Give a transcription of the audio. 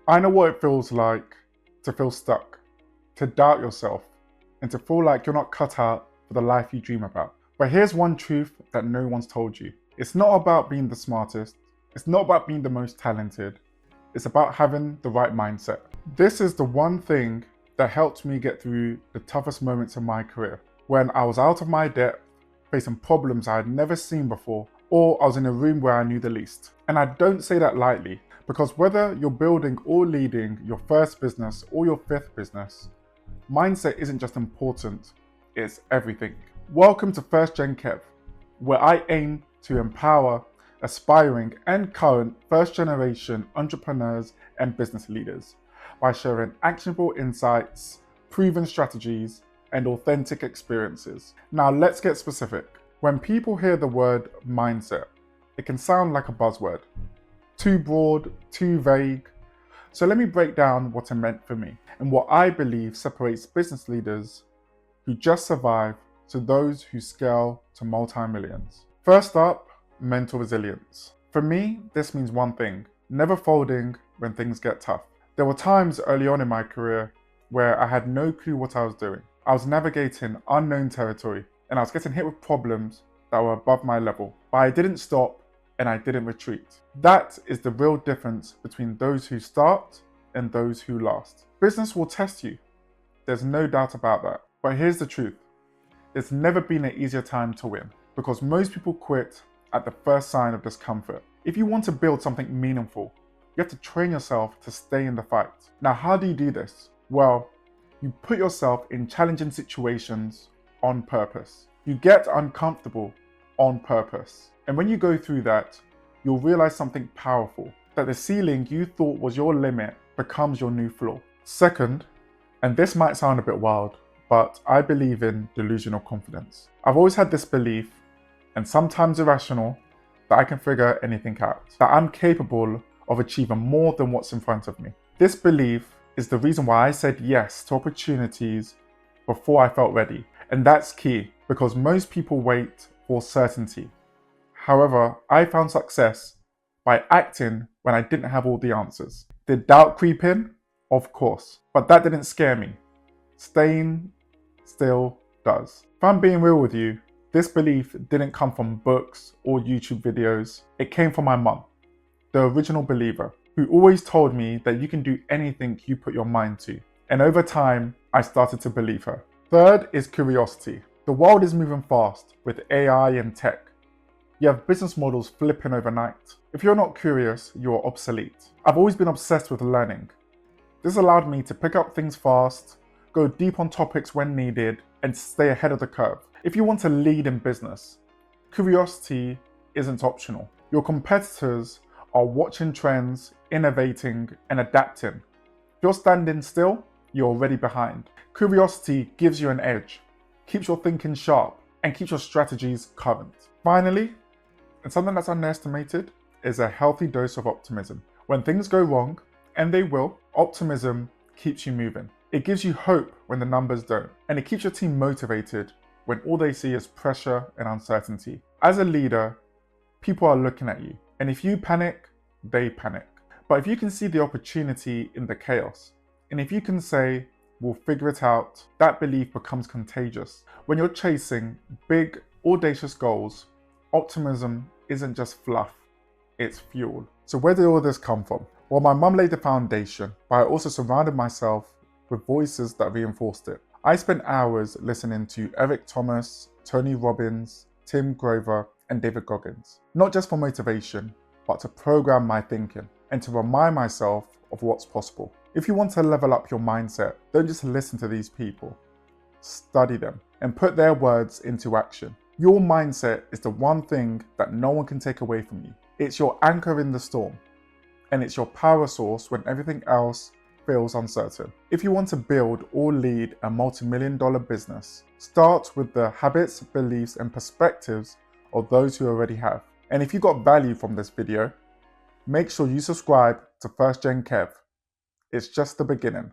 I know what it feels like to feel stuck, to doubt yourself, and to feel like you're not cut out for the life you dream about. But here's one truth that no one's told you. It's not about being the smartest. It's not about being the most talented. It's about having the right mindset. This is the one thing that helped me get through the toughest moments of my career. When I was out of my depth, facing problems I had never seen before, or I was in a room where I knew the least. And I don't say that lightly, because whether you're building or leading your first business or your fifth business, mindset isn't just important, it's everything. Welcome to First Gen Kev, where I aim to empower aspiring and current first generation entrepreneurs and business leaders by sharing actionable insights, proven strategies, and authentic experiences. Now let's get specific. When people hear the word mindset, it can sound like a buzzword. Too broad, too vague. So let me break down what it meant for me and what I believe separates business leaders who just survive to those who scale to multi-millions. First up, mental resilience. For me, this means one thing: never folding when things get tough. There were times early on in my career where I had no clue what I was doing. I was navigating unknown territory and I was getting hit with problems that were above my level, but I didn't stop and I didn't retreat. That is the real difference between those who start and those who last. Business will test you. There's no doubt about that. But here's the truth. There's never been an easier time to win, because most people quit at the first sign of discomfort. If you want to build something meaningful, you have to train yourself to stay in the fight. Now, how do you do this? Well, you put yourself in challenging situations on purpose. You get uncomfortable on purpose. And when you go through that, you'll realize something powerful, that the ceiling you thought was your limit becomes your new floor. Second, and this might sound a bit wild, but I believe in delusional confidence. I've always had this belief, and sometimes irrational, that I can figure anything out, that I'm capable of achieving more than what's in front of me. This belief is the reason why I said yes to opportunities before I felt ready. And that's key, because most people wait for certainty. However, I found success by acting when I didn't have all the answers. Did doubt creep in? Of course, but that didn't scare me. Staying still does. If I'm being real with you, this belief didn't come from books or YouTube videos. It came from my mum, the original believer, who always told me that you can do anything you put your mind to. And over time, I started to believe her. Third is curiosity. The world is moving fast with AI and tech. You have business models flipping overnight. If you're not curious, you're obsolete. I've always been obsessed with learning. This allowed me to pick up things fast, go deep on topics when needed, and stay ahead of the curve. If you want to lead in business, curiosity isn't optional. Your competitors are watching trends, innovating, and adapting. If you're standing still, you're already behind. Curiosity gives you an edge, keeps your thinking sharp, and keeps your strategies current. Finally, and something that's underestimated, is a healthy dose of optimism. When things go wrong, and they will, optimism keeps you moving. It gives you hope when the numbers don't, and it keeps your team motivated when all they see is pressure and uncertainty. As a leader, people are looking at you, and if you panic, they panic. But if you can see the opportunity in the chaos, and if you can say, we'll figure it out, that belief becomes contagious. When you're chasing big, audacious goals, optimism isn't just fluff, it's fuel. So where did all this come from? Well, my mum laid the foundation, but I also surrounded myself with voices that reinforced it. I spent hours listening to Eric Thomas, Tony Robbins, Tim Grover, and David Goggins. Not just for motivation, but to program my thinking and to remind myself of what's possible. If you want to level up your mindset, don't just listen to these people. Study them and put their words into action. Your mindset is the one thing that no one can take away from you. It's your anchor in the storm, and it's your power source when everything else feels uncertain. If you want to build or lead a multi-million-dollar business, start with the habits, beliefs, and perspectives of those who already have. And if you got value from this video, make sure you subscribe to First Gen Kev. It's just the beginning.